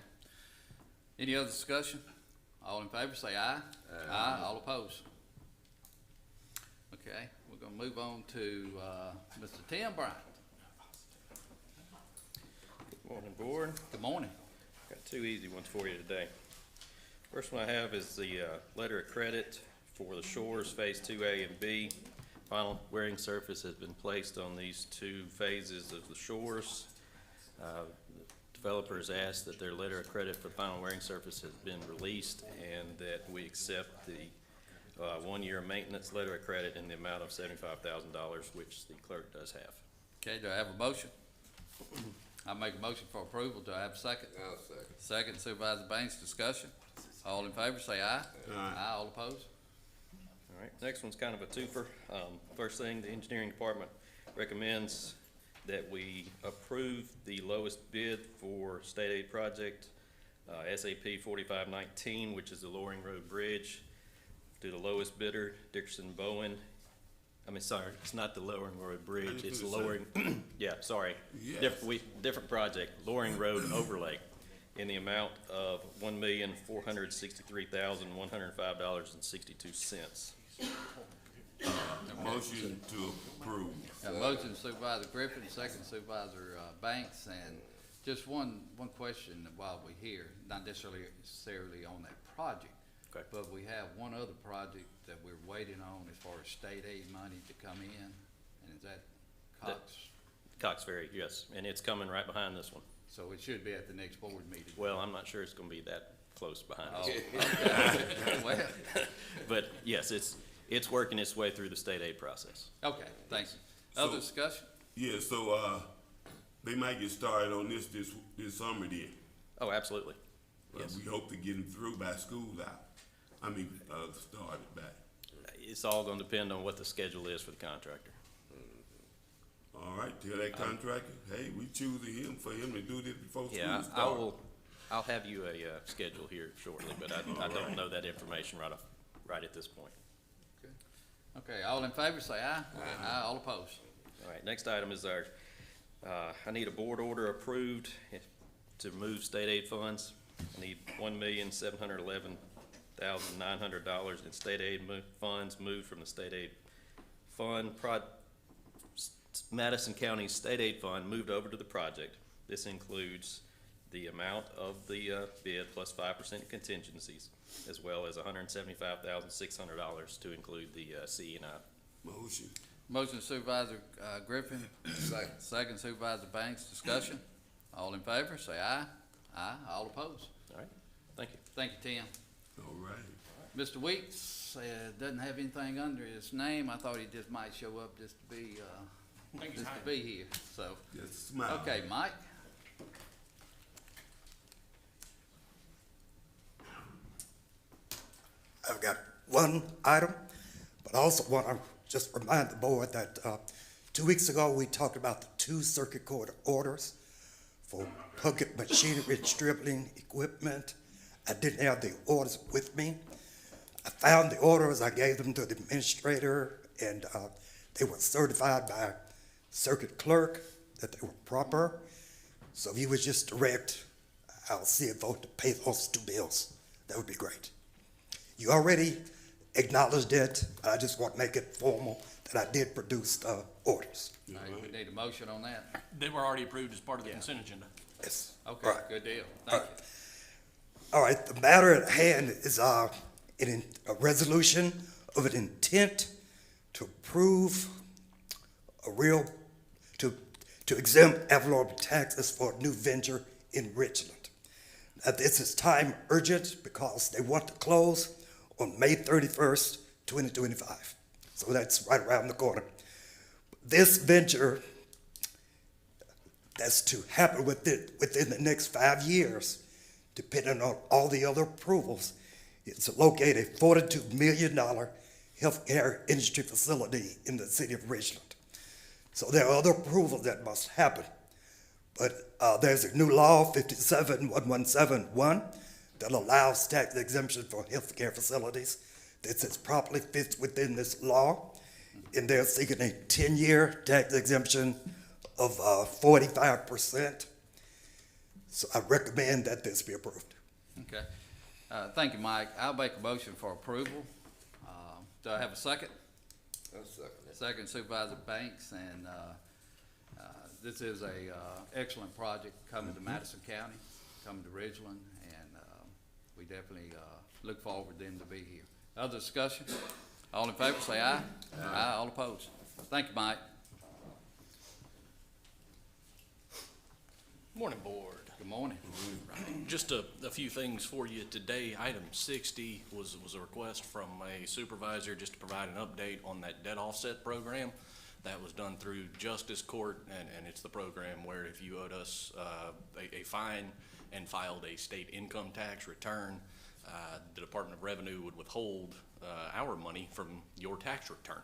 Any other discussion? All in favor say aye. Aye. All opposed? Okay, we're gonna move on to, Mr. Tim Bryant. Good morning, Board. Good morning. Got two easy ones for you today. First one I have is the letter of credit for the Shores Phase 2A and B. Final wearing surface has been placed on these two phases of the Shores. Developers asked that their letter of credit for the final wearing surface has been released and that we accept the 1-year maintenance letter of credit in the amount of $75,000, which the clerk does have. Okay, do I have a motion? I make a motion for approval. Do I have a second? I'll second. Second, Supervisor Banks. Discussion? All in favor say aye. Aye. All opposed? All right, next one's kind of a twofer. First thing, the engineering department recommends that we approve the lowest bid for state aid project, SAP 4519, which is the Loring Road Bridge, to the lowest bidder, Dickerson Bowen. It's not the Loring Road Bridge, it's Loring, yeah, sorry. Yes. Different project, Loring Road Overlay, in the amount of $1,463,105.62. Motion to approve. Got a motion Supervisor Griffin, second Supervisor Banks, and just one question while we're here, not necessarily on that project. Okay. But we have one other project that we're waiting on as far as state aid money to come in, and is that Cox? Cox Ferry, yes, and it's coming right behind this one. So it should be at the next board meeting. Well, I'm not sure it's gonna be that close behind Oh, us. okay. Well, But yes, it's working its way through the state aid process. okay, thank you. Other discussion? Yeah, so, they might get started on this summer then. Oh, absolutely. Yes. We hope to get them through by school's out. Started back. It's all gonna depend on what the schedule is for the contractor. All right, tell that contractor, hey, we choosing him for him to do this before school Yeah, starts. I'll have you a, schedule here shortly, but I don't know that information right at this point. Okay, all in favor, say aye. Aye. All opposed. All right, next item is our, I need a board order approved to move state aid funds. I need $1,711,900 in state aid funds moved from the state aid fund, Madison County State Aid Fund moved over to the project. This includes the amount of the bid plus 5% contingencies, as well as $175,600 to include the CE&I. Motion. Motion Supervisor Griffin. Second Supervisor Banks. Discussion. All in favor, say aye. Aye. All opposed. All right, thank you. Thank you, Tim. All right. Mr. Weeks doesn't have anything under his name. I thought he just might show up just to be here. So, Just smile. okay, Mike. I've got one item, but I also want to just remind the board that 2 weeks ago, we talked about the 2 circuit court orders for bucket machinery and stripping equipment. I didn't have the orders with me. I found the orders, I gave them to the administrator, and they were certified by circuit clerk that they were proper. So if you would just direct our CFO to pay those 2 bills, that would be great. You already acknowledged it, but I just want to make it formal that I did produce the orders. All right, we need a motion on that. They were already approved as part of the consent agenda. Yes. Okay, Right. good deal. Thank you. All right, the matter at hand is a resolution of an intent to approve to exempt ad valorem taxes for a new venture in Richland. Now, this is time urgent because they want to close on May 31st, 2025. So that's right around the corner. This venture that's to happen within the next 5 years, depending on all the other approvals, it's to locate a $42 million healthcare industry facility in the city of Richland. So there are other approvals that must happen. But there's a new law, 571171, that allows tax exemption for healthcare facilities. This is properly fits within this law, and they're seeking a 10-year tax exemption of 45%. So I recommend that this be approved. Okay. Thank you, Mike. I'll make a motion for approval. Do I have a second? I'll second it. Second Supervisor Banks, and this is a excellent project coming to Madison County, coming to Ridgeland, and we definitely look forward to them to be here. Other discussion? All in favor, say aye. Aye. All opposed. Thank you, Mike. Morning, Board. Good morning. Just a few things for you today. Item 60 was a request from a supervisor just to provide an update on that debt offset program. That was done through Justice Court, and it's the program where if you owed us a fine and filed a state income tax return, the Department of Revenue would withhold our money from your tax return.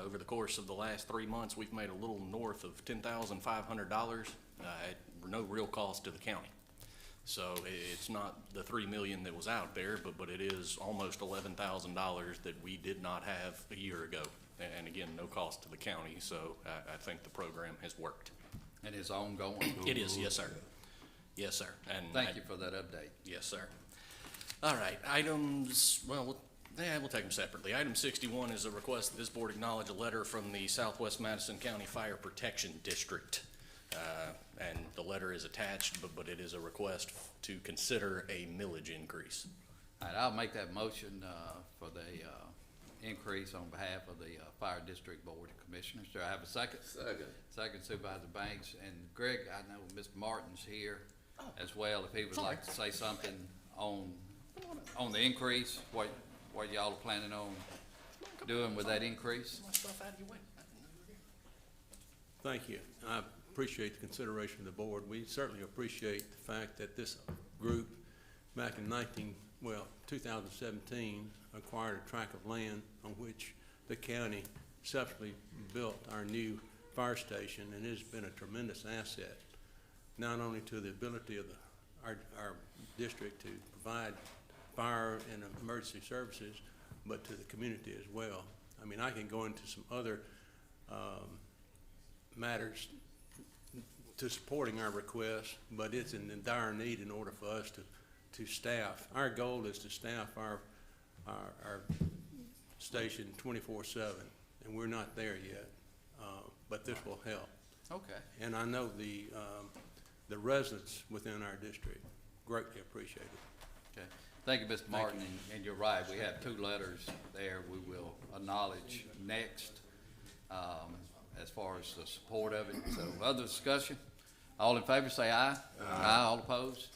Over the course of the last 3 months, we've made a little north of $10,500 at no real cost to the county. So it's not the $3 million that was out there, but it is almost $11,000 that we did not have a year ago. And again, no cost to the county, so I think the program has worked. And it's ongoing. It is, yes, sir. Yes, sir. And Thank you for that update. Yes, sir. All right, items, well, we'll take them separately. Item 61 is a request that this board acknowledge a letter from the Southwest Madison County Fire Protection District. And the letter is attached, but it is a request to consider a millage increase. All right, I'll make that motion for the increase on behalf of the Fire District Board of Commissioners. Do I have a second? Second. Second Supervisor Banks. And Greg, I know Mr. Martin's here as well, if he would like to say something on the increase, what y'all are planning on doing with that increase. Thank you. I appreciate the consideration of the board. We certainly appreciate the fact that this group back in 2017, acquired a tract of land on which the county subsequently built our new fire station, and it has been a tremendous asset, not only to the ability of our district to provide fire and emergency services, but to the community as well. I mean, I can go into some other matters to supporting our request, but it's in dire need in order for us to staff. Our goal is to staff our station 24/7, and we're not there yet, but this will help. Okay. And I know the residents within our district greatly appreciate it. Okay. Thank you, Mr. Martin, and you're right, we have 2 letters there we will acknowledge next, as far as the support of it. So, other discussion? All in favor, say aye. Aye. All opposed?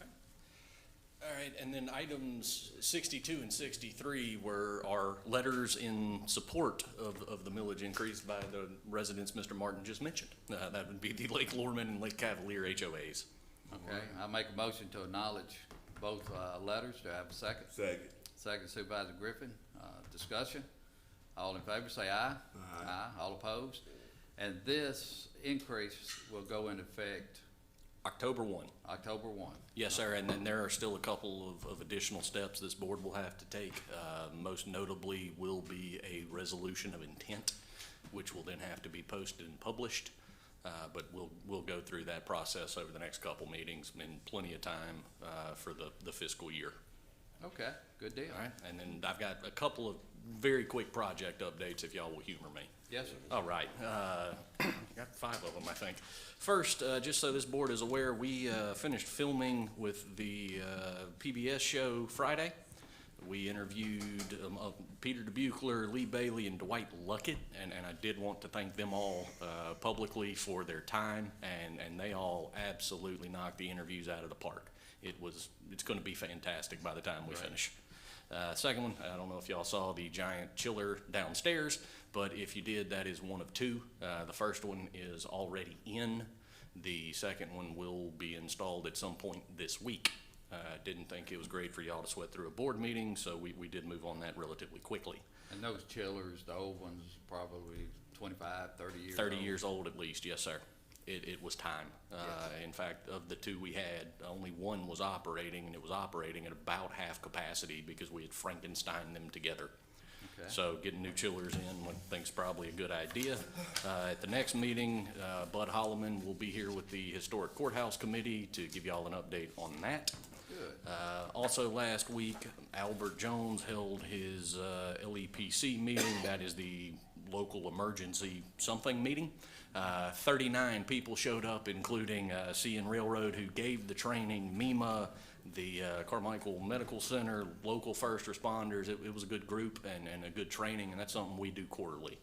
All right, and then items 62 and 63 were our letters in support of the millage increase by the residents Mr. Martin just mentioned. That would be the Lake Lorman and Lake Cavalier HOAs. Okay, I make a motion to acknowledge both letters. Do I have a second? Second. Second, Supervisor Griffin. Discussion? All in favor, say aye. Aye. All opposed? And this increase will go into effect October 1. October 1. Yes, sir, and then there are still a couple of additional steps this board will have to take. Most notably will be a resolution of intent, which will then have to be posted and published. But we'll go through that process over the next couple meetings in plenty of time for the fiscal year. Okay, good deal. All right, and then I've got a couple of very quick project updates if y'all will humor me. Yes, sir. All right, got 5 of them, I think. First, just so this board is aware, we finished filming with the PBS show Friday. We interviewed Peter DeBuchler, Lee Bailey, and Dwight Luckett, and I did want to thank them all publicly for their time, and they all absolutely knocked the interviews out of the park. It's going to be fantastic by the time we finish. Second one, I don't know if y'all saw the giant chiller downstairs, but if you did, that is one of 2. The first one is already in. The second one will be installed at some point this week. Didn't think it was great for y'all to sweat through a board meeting, so we did move on that relatively quickly. And those chillers, the old ones, probably 25, 30 years 30 old. years old at least, yes, sir. It was time. In fact, of the 2 we had, only one was operating, and it was operating at about half capacity because we had Frankensteined them together. Okay. So getting new chillers in, I think, is probably a good idea. At the next meeting, Bud Holloman will be here with the Historic Courthouse Committee to give y'all an update on that. Good. Also last week, Albert Jones held his LEPC meeting. That is the local emergency something meeting. 39 people showed up, including CN Railroad, who gave the training, MEMA, the Carmichael Medical Center, local first responders. It was a good group and a good training, and that's something we do quarterly.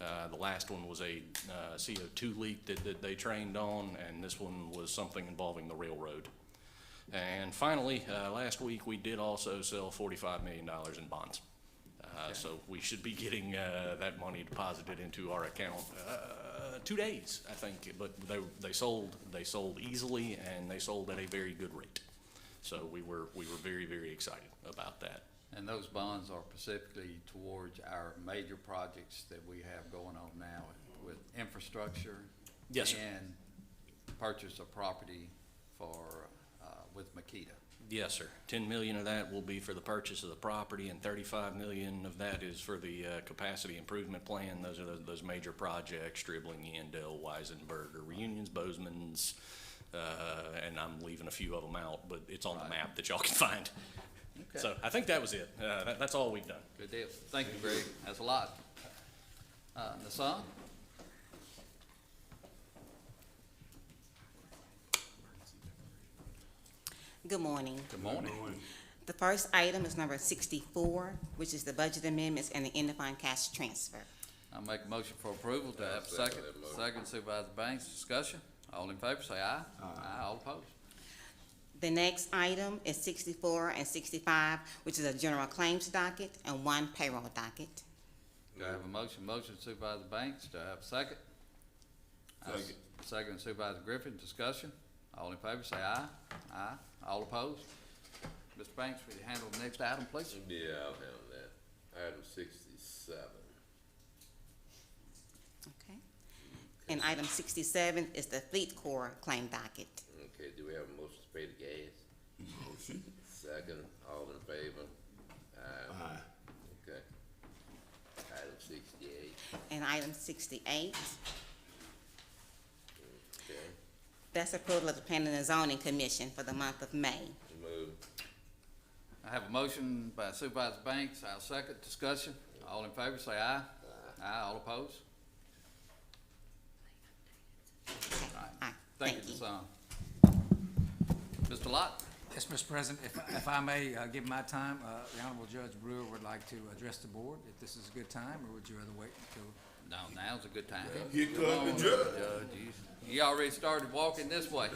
The last one was a CO2 leak that they trained on, and this one was something involving the railroad. And finally, last week we did also sell $45 million in bonds. So we should be getting that money deposited into our account 2 days, I think. But they sold easily, and they sold at a very good rate. So we were very, very excited about that. And those bonds are specifically towards our major projects that we have going on now with infrastructure. Yes, sir. And purchase of property for, with Makita. Yes, sir. 10 million of that will be for the purchase of the property, and 35 million of that is for the capacity improvement plan. Those are those major projects: Stribling, Yandell, Weisenberger, Reunions, Bozeman's, and I'm leaving a few of them out, but it's on the map that y'all can find. Okay. So I think that was it. That's all we've done. Good deal. Thank you, Greg. That's a lot. Nassan? Good morning. Good morning. The first item is number 64, which is the budget amendments and the end-of-fund cash transfer. I'll make a motion for approval. Do I have a second? Second, Supervisor Banks. Discussion? All in favor, say aye. Aye. All opposed? The next item is 64 and 65, which is a general claims docket and 1 payroll docket. Do I have a motion? Motion Supervisor Banks. Do I have a second? Second Supervisor Griffin. Discussion? All in favor, say aye. Aye. All opposed? Mr. Banks, will you handle the next item, please? Yeah, I'll handle that. Item 67. Okay. And item 67 is the Fleet Corps claim docket. Okay, do we have a motion to pay the gas? Motion. Second, all in favor? Aye. Okay. Item 68. And item 68, Okay, that's approval of the Planning and Zoning Commission for the month of May. move. I have a motion by Supervisor Banks, I'll second, discussion. All in favor, say aye. Aye, all opposed? All right. Aye. Thank you, Thank Ms. Mr. Lott? Yes, Mr. President, if I may give my time, the Honorable Judge Brewer would like to address the board, if this is a good time, or would you rather wait until? No, now's a good time. Here Come comes on, the judge. You already started walking this way.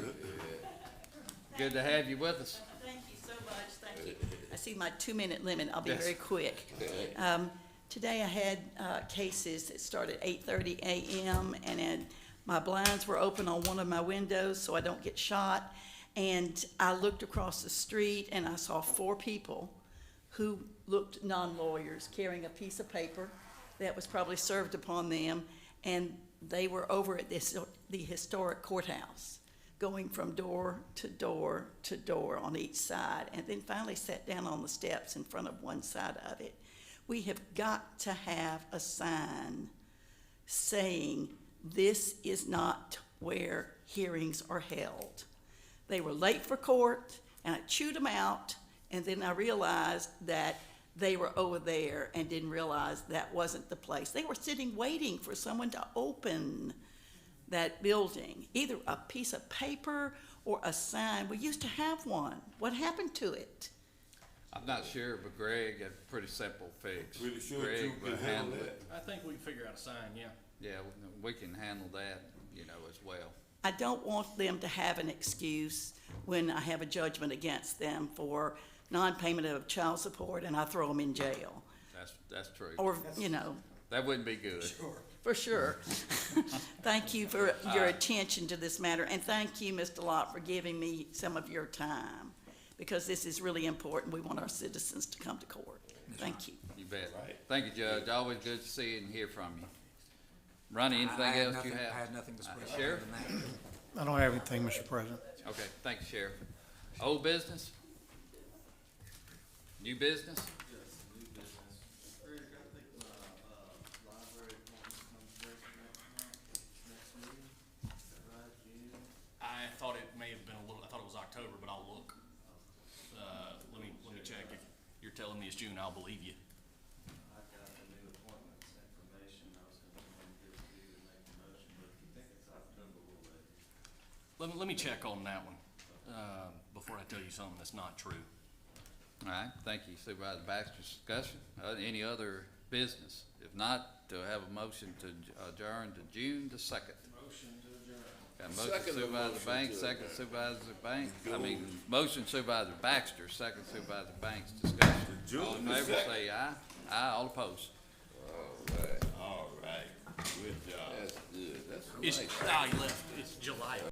Good to have you with us. Thank you so much, thank you. I see my 2-minute limit, I'll be Yes. very quick. Today I had cases that started at 8:30 a.m. and then my blinds were open on one of my windows so I don't get shot. And I looked across the street and I saw 4 people who looked non-lawyers carrying a piece of paper that was probably served upon them. And they were over at the historic courthouse, going from door to door to door on each side, and then finally sat down on the steps in front of one side of it. We have got to have a sign saying this is not where hearings are held. They were late for court, and I chewed them out, and then I realized that they were over there and didn't realize that wasn't the place. They were sitting waiting for someone to open that building, either a piece of paper or a sign. We used to have one. What happened to it? I'm not sure, but Greg had a pretty simple fix. Pretty sure you Greg can will handle it. that. I think we can figure out a sign, yeah. Yeah, we can handle that, as well. I don't want them to have an excuse when I have a judgment against them for non-payment of child support and I throw them in jail. That's true. Or, That wouldn't be good. for sure. Thank you for your attention to this matter, and thank you, Mr. Lott, for giving me some of your time, because this is really important. We want our citizens to come to court. Thank you. You bet. Thank you, Judge. Always good to see and hear from you. Ronnie, anything I had else you nothing- have? I had nothing, Mr. President. Sheriff? other than that. I don't have anything, Mr. President. Okay, thank you, Sheriff. Old business? New business? Yes, new business. Greg, I think my, library appointment's coming next meeting. Is that right, June? I thought it may have been I thought it was October, but I'll look. Let me check. If you're telling me it's June, I'll believe you. I've got the new appointments information. I was gonna give it to you to make a motion, but if you think it's October, we'll let you. Let me check on that one, before I tell you something that's not true. All right, thank you, Supervisor Baxter's discussion. Any other business? If not, do I have a motion to adjourn to June the 2nd? Motion to adjourn. Got a motion Second Supervisor motion Banks, to second adjourn. Supervisor Banks, Go. motion Supervisor Baxter, second Supervisor Banks, discussion. June All in the favor, 2nd. say aye. Aye, all opposed. All right. Good job. That's good. That's It's, right. he left. It's July